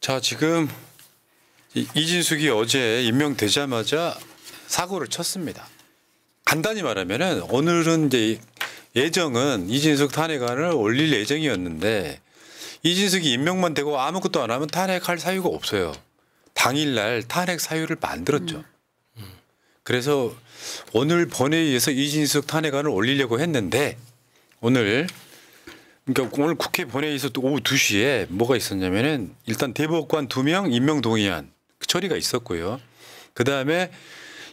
자, 지금 이진숙이 어제 임명되자마자 사고를 쳤습니다. 간단히 말하면은 오늘은 이제 예정은 이진숙 탄핵안을 올릴 예정이었는데 이진숙이 임명만 되고 아무것도 안 하면 탄핵할 사유가 없어요. 당일날 탄핵 사유를 만들었죠. 그래서 오늘 본회의에서 이진숙 탄핵안을 올리려고 했는데 오늘 국회 본회의에서 또 오후 2시에 뭐가 있었냐면은 일단 대법관 2명 임명 동의안 처리가 있었고요. 그다음에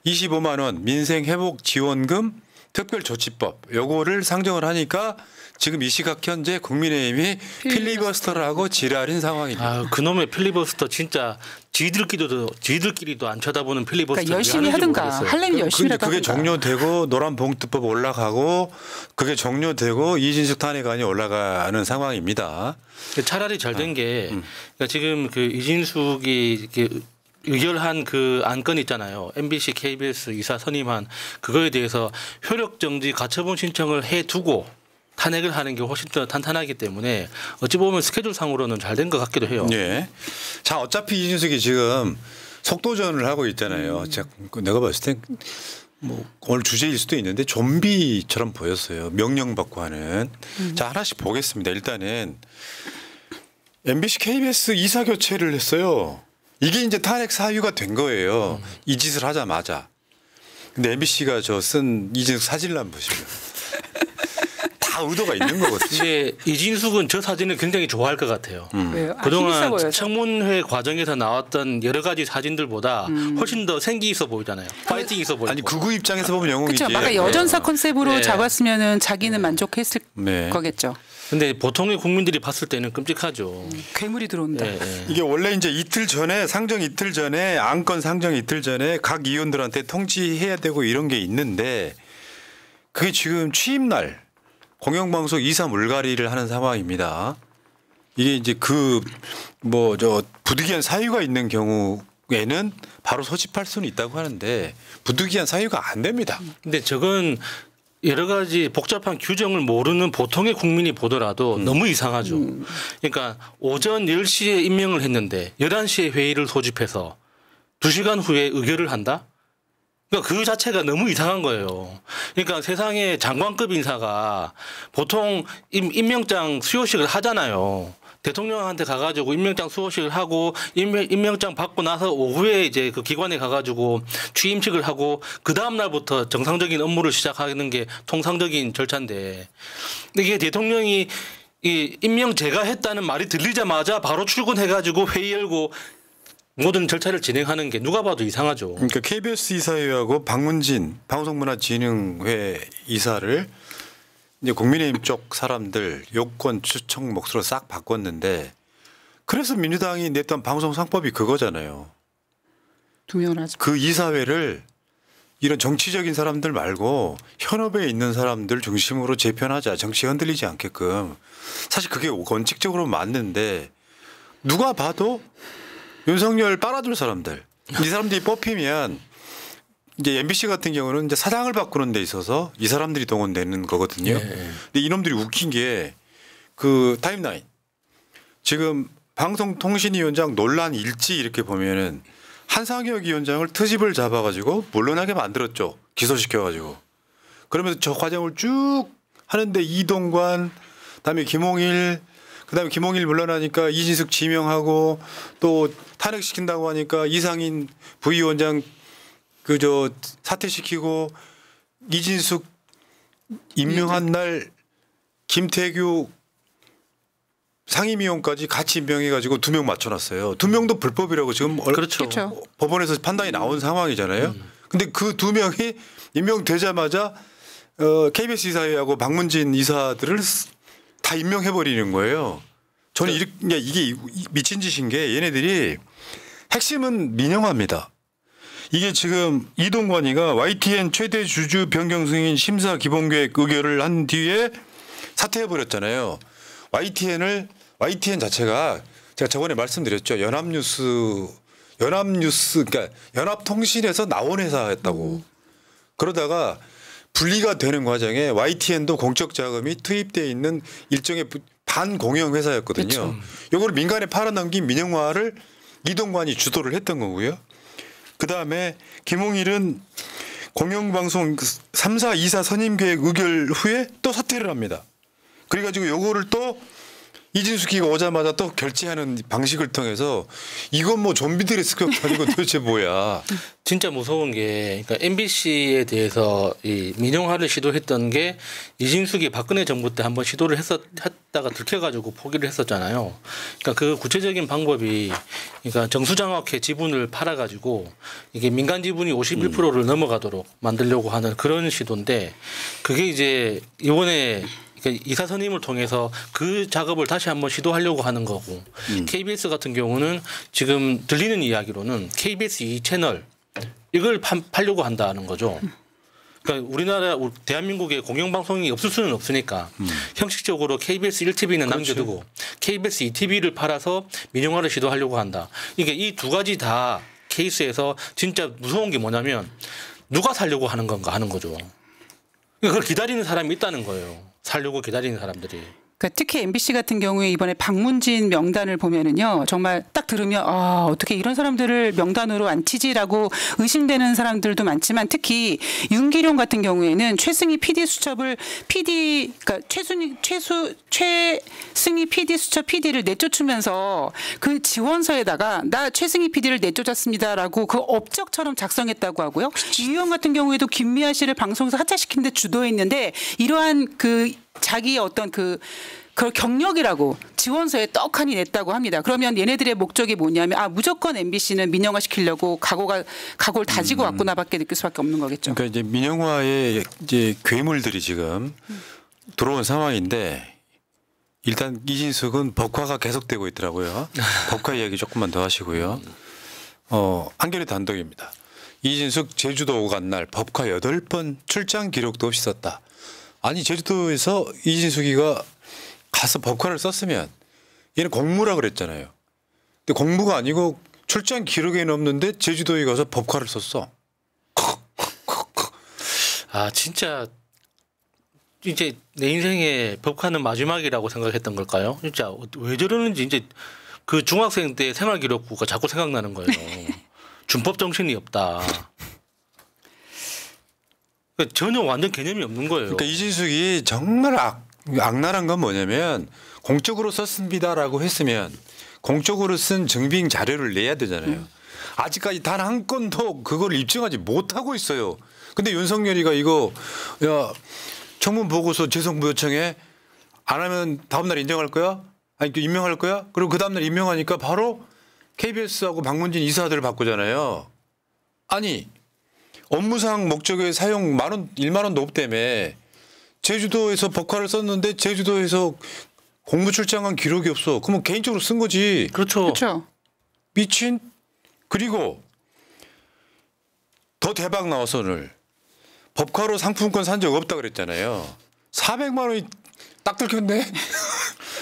25만 원 민생회복지원금 특별조치법 요거를 상정을 하니까 지금 이 시각 현재 국민의힘이 필리버스터를 하고 지랄인 상황입니다. 아, 그놈의 필리버스터 진짜 지들끼리도 안 쳐다보는 필리버스터. 그러니까 열심히 하든가 할래면 열심히 하든가. 그게 종료되고 노란봉투법 올라가고 그게 종료되고 이진숙 탄핵안이 올라가는 상황입니다. 차라리 잘 된 게 그러니까 지금 그 이진숙이 이렇게 의결한 그 안건 있잖아요. MBC, KBS 이사 선임한 그거에 대해서 효력 정지 가처분 신청을 해두고 탄핵을 하는 게 훨씬 더 탄탄하기 때문에 어찌 보면 스케줄상으로는 잘 된 것 같기도 해요. 네. 자, 어차피 이진숙이 지금 속도전을 하고 있잖아요. 내가 봤을 땐 뭐 오늘 주제일 수도 있는데 좀비처럼 보였어요. 명령받고 하는. 자, 하나씩 보겠습니다. 일단은 MBC, KBS 이사 교체를 했어요. 이게 이제 탄핵 사유가 된 거예요. 이 짓을 하자마자. 근데 MBC가 저 쓴 이진숙 사진을 한번 보시면 다 의도가 있는 거거든요. 근데 이진숙은 저 사진을 굉장히 좋아할 것 같아요. 왜요? 그동안 청문회 과정에서 나왔던 여러 가지 사진들보다 훨씬 더 생기 있어 보이잖아요. 파이팅 있어 보이고. 아니 극우 입장에서 보면 영웅이지. 그렇죠. 아까 여전사 컨셉으로 네. 잡았으면은 자기는 만족했을 네. 거겠죠. 근데 보통의 국민들이 봤을 때는 끔찍하죠. 괴물이 들어온다. 네, 네. 이게 원래 이제 이틀 전에 상정 이틀 전에 안건 상정 이틀 전에 각 의원들한테 통지해야 되고 이런 게 있는데 그게 지금 취임날 공영방송 이사 물갈이를 하는 상황입니다. 이게 이제 그 뭐 저 부득이한 사유가 있는 경우에는 바로 소집할 수는 있다고 하는데 부득이한 사유가 안 됩니다. 근데 저건 여러 가지 복잡한 규정을 모르는 보통의 국민이 보더라도 너무 이상하죠. 그러니까 오전 10시에 임명을 했는데 11시에 회의를 소집해서 2시간 후에 의결을 한다? 그러니까 그 자체가 너무 이상한 거예요. 그러니까 세상에 장관급 인사가 보통 임명장 수여식을 하잖아요. 대통령한테 가가지고 임명장 수여식을 하고 임명장 받고 나서 오후에 이제 그 기관에 가가지고 취임식을 하고 그 다음 날부터 정상적인 업무를 시작하는 게 통상적인 절차인데 이게 대통령이 이 임명 제가 했다는 말이 들리자마자 바로 출근해가지고 회의 열고 모든 절차를 진행하는 게 누가 봐도 이상하죠. 그러니까 KBS 이사회하고 박문진 방송문화진흥회 이사를 이제 국민의힘 쪽 사람들 요건 추청 몫으로 싹 바꿨는데 그래서 민주당이 냈던 방송상법이 그거잖아요. 2명을 하죠. 그 이사회를 이런 정치적인 사람들 말고 현업에 있는 사람들 중심으로 재편하자. 정치 흔들리지 않게끔. 사실 그게 원칙적으로 맞는데 누가 봐도 윤석열 빨아줄 사람들 이 사람들이 뽑히면 이제 MBC 같은 경우는 이제 사장을 바꾸는 데 있어서 이 사람들이 동원되는 거거든요. 네. 근데 이놈들이 웃긴 게 그 타임라인 지금 방송통신위원장 논란 일지 이렇게 보면은 한상혁 위원장을 트집을 잡아가지고 물러나게 만들었죠. 기소시켜가지고. 그러면서 저 과정을 쭉 하는데 이동관 그다음에 김홍일 그다음에 김홍일 물러나니까 이진숙 지명하고 또 탄핵시킨다고 하니까 이상인 부위원장 그저 사퇴시키고 이진숙 임명한 날 김태규 상임위원까지 같이 임명해가지고 2명 맞춰놨어요. 2명도 불법이라고 지금 그렇죠. 법원에서 판단이 나온 상황이잖아요. 근데 그 2명이 임명되자마자 KBS 이사회하고 박문진 이사들을 다 임명해버리는 거예요. 저는 이게 미친 짓인 게 얘네들이 핵심은 민영화입니다. 이게 지금 이동관이가 YTN 최대 주주 변경 승인 심사 기본계획 의결을 한 뒤에 사퇴해버렸잖아요. YTN 자체가 제가 저번에 말씀드렸죠. 연합뉴스 그러니까 연합통신에서 나온 회사였다고. 그러다가 분리가 되는 과정에 YTN도 공적 자금이 투입되어 있는 일종의 단 공영 회사였거든요. 그렇죠. 요거를 민간에 팔아넘긴 민영화를 이동관이 주도를 했던 거고요. 그다음에 김홍일은 공영방송 3사 2사 선임계획 의결 후에 또 사퇴를 합니다. 그래가지고 요거를 또 이진숙이가 오자마자 또 결제하는 방식을 통해서 이건 뭐 좀비들의 습격도 아니고 도대체 뭐야. 진짜 무서운 게 그러니까 MBC에 대해서 이 민영화를 시도했던 게 이진숙이 박근혜 정부 때 한번 시도를 했다가 들켜가지고 포기를 했었잖아요. 그러니까 그 구체적인 방법이 그러니까 정수장학회 지분을 팔아가지고 이게 민간 지분이 51%를 넘어가도록 만들려고 하는 그런 시도인데 그게 이제 이번에 이사 선임을 통해서 그 작업을 다시 한번 시도하려고 하는 거고 KBS 같은 경우는 지금 들리는 이야기로는 KBS 2채널 이걸 팔려고 한다는 거죠. 그러니까 우리나라 대한민국에 공영방송이 없을 수는 없으니까 형식적으로 KBS 1TV는 남겨두고 KBS 2TV를 팔아서 민영화를 시도하려고 한다. 이게 이 두 가지 다 케이스에서 진짜 무서운 게 뭐냐면 누가 살려고 하는 건가 하는 거죠. 그걸 기다리는 사람이 있다는 거예요. 살려고 기다리는 사람들이. 그러니까 특히 MBC 같은 경우에 이번에 박문진 명단을 보면은요, 정말 딱 들으면 아 어떻게 이런 사람들을 명단으로 앉히지라고 의심되는 사람들도 많지만 특히 윤기룡 같은 경우에는 최승희 PD 수첩을 그러니까 최승희 PD 수첩 PD를 내쫓으면서 그 지원서에다가 나 최승희 PD를 내쫓았습니다라고 그 업적처럼 작성했다고 하고요. 이 의원 같은 경우에도 김미아 씨를 방송에서 하차시키는 데 주도했는데 이러한 그 자기의 어떤 그걸 경력이라고 지원서에 떡하니 냈다고 합니다. 그러면 얘네들의 목적이 뭐냐면 무조건 MBC는 민영화 시키려고 각오를 다지고 왔구나밖에 느낄 수밖에 없는 거겠죠. 그러니까 이제 민영화의 이제 괴물들이 지금 들어온 상황인데 일단 이진숙은 법화가 계속되고 있더라고요. 법화 이야기 조금만 더 하시고요. 한겨레 단독입니다. 이진숙 제주도 오간 날 법화 8번 출장 기록도 없이 썼다. 아니 제주도에서 이진숙이가 가서 법화를 썼으면 얘는 공무라 그랬잖아요. 근데 공무가 아니고 출장 기록에는 없는데 제주도에 가서 법화를 썼어. 진짜 이제 내 인생의 법화는 마지막이라고 생각했던 걸까요? 진짜 왜 저러는지 이제 그 중학생 때 생활기록부가 자꾸 생각나는 거예요. 준법 정신이 없다. 그러니까 전혀 완전 개념이 없는 거예요. 그러니까 이진숙이 정말 악랄한 건 뭐냐면 공적으로 썼습니다라고 했으면 공적으로 쓴 증빙 자료를 내야 되잖아요. 아직까지 단 한 건도 그걸 입증하지 못하고 있어요. 근데 윤석열이가 이거 청문 보고서 재송부 요청해 안 하면 다음 날 인정할 거야? 아니 임명할 거야? 그리고 그 다음 날 임명하니까 바로 KBS하고 박문진 이사들을 바꾸잖아요. 아니 업무상 목적에 사용 1만 원도 없다며 제주도에서 법화를 썼는데 제주도에서 공무 출장한 기록이 없어. 그러면 개인적으로 쓴 거지. 그렇죠. 그렇죠. 미친. 그리고 더 대박 나와서 오늘 법화로 상품권 산 적 없다 그랬잖아요. 400만 원이 딱 들켰네.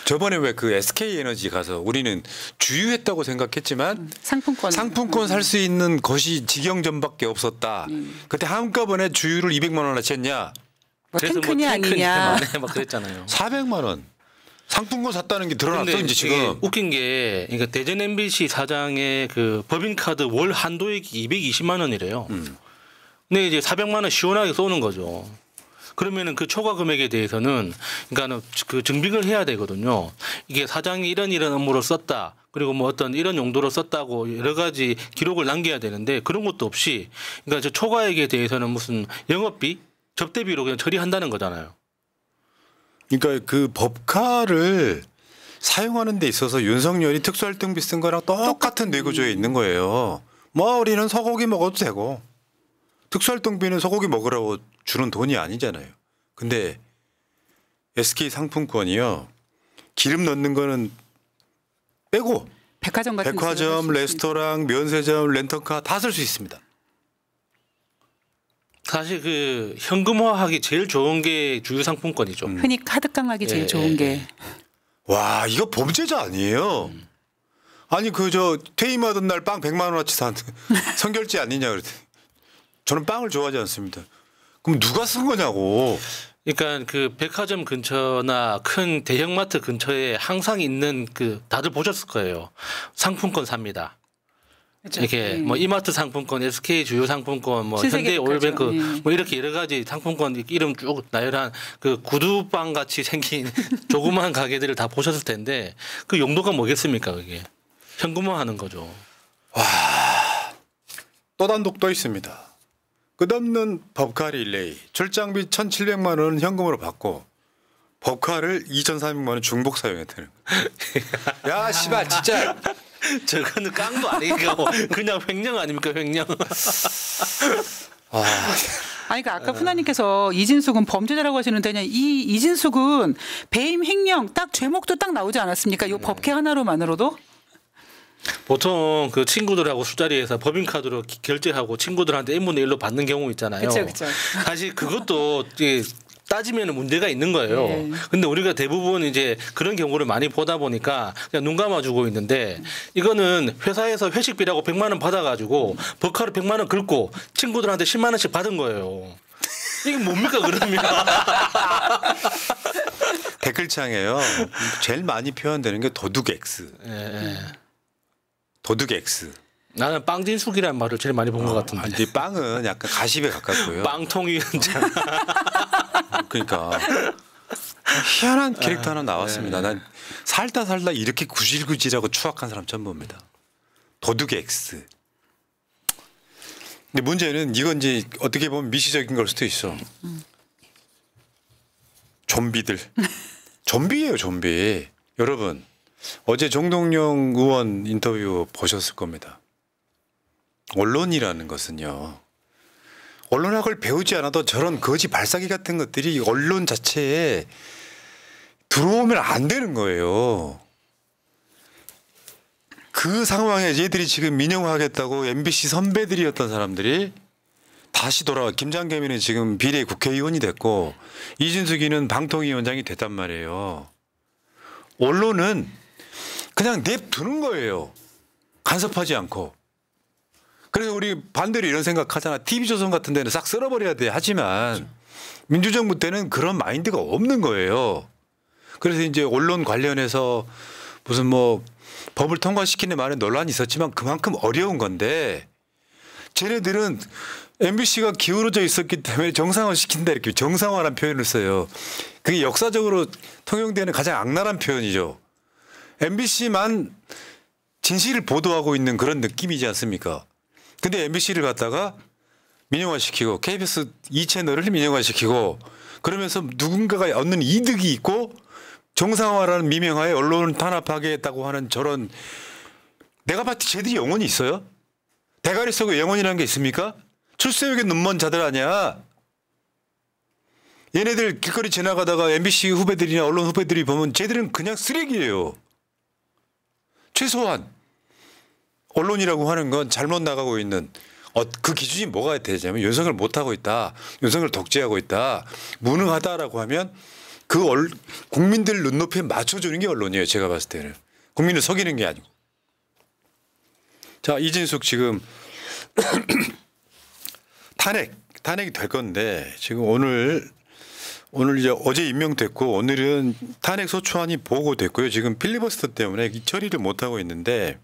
저번에 왜 그 SK에너지 가서 우리는 주유했다고 생각했지만 상품권 살 수 있는 것이 직영점밖에 없었다. 그때 한꺼번에 주유를 200만 원어치 했냐. 탱크냐 아니냐. 막 그랬잖아요. 400만 원. 상품권 샀다는 게 드러났어 근데 이제 지금. 웃긴 게 그러니까 대전 MBC 사장의 그 법인카드 월 한도액이 220만 원이래요. 근데 이제 400만 원 시원하게 쏘는 거죠. 그러면은 그 초과 금액에 대해서는 그러니까 그 증빙을 해야 되거든요. 이게 사장이 이런 업무로 썼다. 그리고 뭐 어떤 이런 용도로 썼다고 여러 가지 기록을 남겨야 되는데 그런 것도 없이 그러니까 저 초과액에 대해서는 무슨 영업비, 접대비로 그냥 처리한다는 거잖아요. 그러니까 그 법카를 사용하는 데 있어서 윤석열이 특수활동비 쓴 거랑 똑같은 뇌구조에 있는 거예요. 뭐 우리는 소고기 먹어도 되고 특수활동비는 소고기 먹으라고 주는 돈이 아니잖아요. 근데 SK 상품권이요. 기름 넣는 거는 빼고 백화점 같은 백화점, 레스토랑, 면세점, 렌터카 다 쓸 수 있습니다. 사실 그 현금화하기 제일 좋은 게 주유 상품권이죠. 흔히 카드깡하기 제일 좋은 게. 와 이거 범죄자 아니에요. 아니 그 퇴임하던 날 빵 100만 원어치 산 성결제 아니냐 그랬더니 저는 빵을 좋아하지 않습니다. 그럼 누가 쓴 거냐고. 그러니까 그 백화점 근처나 큰 대형마트 근처에 항상 있는 그 다들 보셨을 거예요. 상품권 삽니다. 그렇죠. 이렇게 뭐 이마트 상품권, SK 주요 상품권, 뭐 현대 신세계백화점. 오일뱅크 뭐 이렇게 여러 가지 상품권 이름 쭉 나열한 그 구두방 같이 생긴 조그마한 가게들을 다 보셨을 텐데 그 용도가 뭐겠습니까? 그게 현금화하는 거죠. 또 단독 또 있습니다. 끝없는 법카 릴레이. 출장비 1,700만 원은 현금으로 받고 법카를 2,400만 원 중복 사용했다는 거. 야 씨발 진짜. 저거는 깡도 아니고 그냥 횡령 아닙니까 횡령. 아니 그러니까 아까 푸나님께서 이진숙은 범죄자라고 하시는데 그냥 이 이진숙은 배임 횡령 딱 죄목도 딱 나오지 않았습니까? 이 법회 하나로만으로도. 보통 그 친구들하고 술자리에서 법인카드로 결제하고 친구들한테 n분의 1로 받는 경우 있잖아요. 그렇죠. 사실 그것도 따지면 문제가 있는 거예요. 네. 근데 우리가 대부분 이제 그런 경우를 많이 보다 보니까 그냥 눈 감아주고 있는데 이거는 회사에서 회식비라고 100만 원 받아가지고 버카로 100만 원 긁고 친구들한테 10만 원씩 받은 거예요. 이게 뭡니까 그러면? 댓글창에요. 제일 많이 표현되는 게 도둑 X. 예. 도둑 X. 나는 빵진숙이라는 말을 제일 많이 본 것 같은데. 근데 빵은 약간 가십에 가깝고요. 빵통위원장. 그러니까 희한한 캐릭터 하나 나왔습니다. 난 살다 이렇게 구질구질하고 추악한 사람 처음 봅니다. 도둑 X. 근데 문제는 이건 이제 어떻게 보면 미시적인 걸 수도 있어. 좀비들. 좀비예요, 좀비. 여러분 어제 정동영 의원 인터뷰 보셨을 겁니다. 언론이라는 것은요. 언론학을 배우지 않아도 저런 거지 발사기 같은 것들이 언론 자체에 들어오면 안 되는 거예요. 그 상황에 얘들이 지금 민영화하겠다고 MBC 선배들이었던 사람들이 다시 돌아와. 김장겸이는 지금 비례 국회의원이 됐고 이진숙이는 방통위원장이 됐단 말이에요. 언론은 그냥 냅두는 거예요. 간섭하지 않고. 그래서 우리 반대로 이런 생각하잖아. TV조선 같은 데는 싹 쓸어버려야 돼. 하지만 민주정부 때는 그런 마인드가 없는 거예요. 그래서 이제 언론 관련해서 무슨 뭐 법을 통과시키는 말에 논란이 있었지만 그만큼 어려운 건데 쟤네들은 MBC가 기울어져 있었기 때문에 정상화 시킨다 이렇게 정상화라는 표현을 써요. 그게 역사적으로 통용되는 가장 악랄한 표현이죠. MBC만 진실을 보도하고 있는 그런 느낌이지 않습니까? 근데 MBC를 갖다가 민영화시키고 KBS 2채널을 민영화시키고 그러면서 누군가가 얻는 이득이 있고 정상화라는 미명하에 언론을 탄압하겠다고 하는 저런 내가 봤을 때 쟤들이 영혼이 있어요? 대가리 속에 영혼이라는 게 있습니까? 출세욕에 눈먼 자들 아니야. 얘네들 길거리 지나가다가 MBC 후배들이나 언론 후배들이 보면 쟤들은 그냥 쓰레기예요. 최소한 언론이라고 하는 건 잘못 나가고 있는 그 기준이 뭐가 되냐면 윤석열 못하고 있다. 윤석열 독재하고 있다. 무능하다라고 하면 그 국민들 눈높이에 맞춰주는 게 언론이에요. 제가 봤을 때는. 국민을 속이는 게 아니고. 자, 이진숙 지금 탄핵이 될 건데 지금 오늘 이제 어제 임명됐고 오늘은 탄핵 소추안이 보고됐고요. 지금 필리버스터 때문에 이 처리를 못 하고 있는데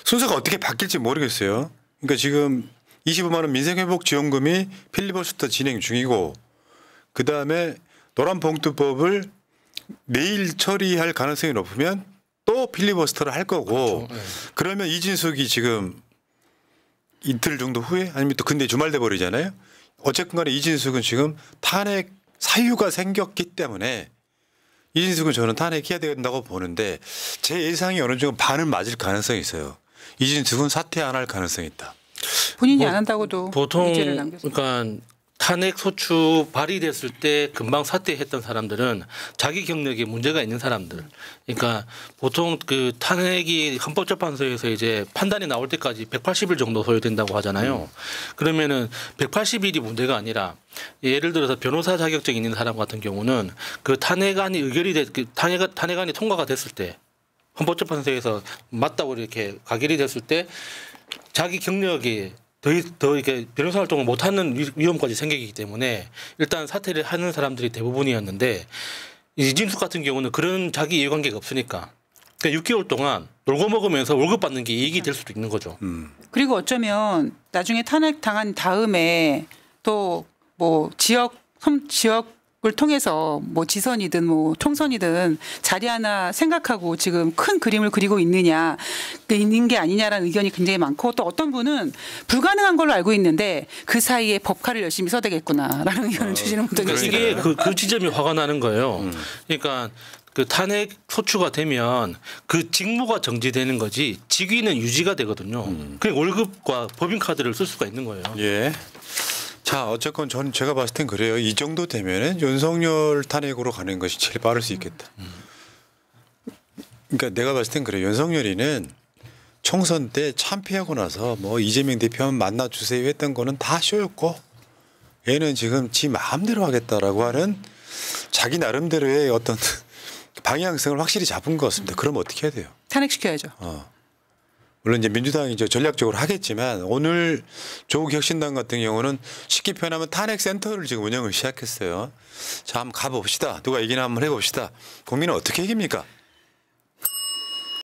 순서가 어떻게 바뀔지 모르겠어요. 그러니까 지금 25만 원 민생회복지원금이 필리버스터 진행 중이고 그다음에 노란봉투법을 내일 처리할 가능성이 높으면 또 필리버스터를 할 거고 그렇죠. 네. 그러면 이진숙이 지금 이틀 정도 후에 아니면 또 근데 주말 돼 버리잖아요. 어쨌건 간에 이진숙은 지금 탄핵 사유가 생겼기 때문에 이진숙은 저는 탄핵해야 된다고 보는데 제 예상이 어느 정도 반은 맞을 가능성이 있어요. 이진숙은 사퇴 안 할 가능성이 있다. 본인이 안 한다고도 보통 의지를 남겼어요. 그러니까 탄핵 소추 발의됐을 때 금방 사퇴했던 사람들은 자기 경력에 문제가 있는 사람들. 그러니까 보통 그 탄핵이 헌법재판소에서 이제 판단이 나올 때까지 180일 정도 소요된다고 하잖아요. 그러면은 180일이 문제가 아니라 예를 들어서 변호사 자격증 있는 사람 같은 경우는 그 탄핵안이 탄핵안이 통과가 됐을 때 헌법재판소에서 맞다고 이렇게 가결이 됐을 때 자기 경력이 더 이렇게 변호사 활동을 못하는 위험까지 생기기 때문에 일단 사퇴를 하는 사람들이 대부분이었는데 이진숙 같은 경우는 그런 자기 이해관계가 없으니까 그러니까 6개월 동안 놀고 먹으면서 월급 받는 게 이익이 될 수도 있는 거죠. 그리고 어쩌면 나중에 탄핵 당한 다음에 또 뭐 지역을 통해서 뭐 지선이든 뭐 총선이든 자리 하나 생각하고 지금 큰 그림을 그리고 있는 게 아니냐라는 의견이 굉장히 많고 또 어떤 분은 불가능한 걸로 알고 있는데 그 사이에 법카를 열심히 써대겠구나라는 의견을 주시는 분도 그러니까 계시더라고요. 이게 그 지점이 화가 나는 거예요. 그러니까 그 탄핵 소추가 되면 그 직무가 정지되는 거지 직위는 유지가 되거든요. 그 월급과 법인카드를 쓸 수가 있는 거예요. 예. 자, 어쨌건 제가 봤을 땐 그래요. 이 정도 되면은 윤석열 탄핵으로 가는 것이 제일 빠를 수 있겠다. 그러니까 내가 봤을 땐 그래요. 윤석열이는 총선 때 참패하고 나서 뭐 이재명 대표 만나 주세요 했던 거는 다 쇼였고 얘는 지금 지 마음대로 하겠다라고 하는 자기 나름대로의 어떤 방향성을 확실히 잡은 것 같습니다. 그럼 어떻게 해야 돼요? 탄핵시켜야죠. 물론 이제 민주당이 이제 전략적으로 하겠지만 오늘 조국혁신당 같은 경우는 쉽게 표현하면 탄핵센터를 지금 운영을 시작했어요. 자, 한번 가봅시다. 누가 이기나 한번 해봅시다. 국민은 어떻게 이깁니까?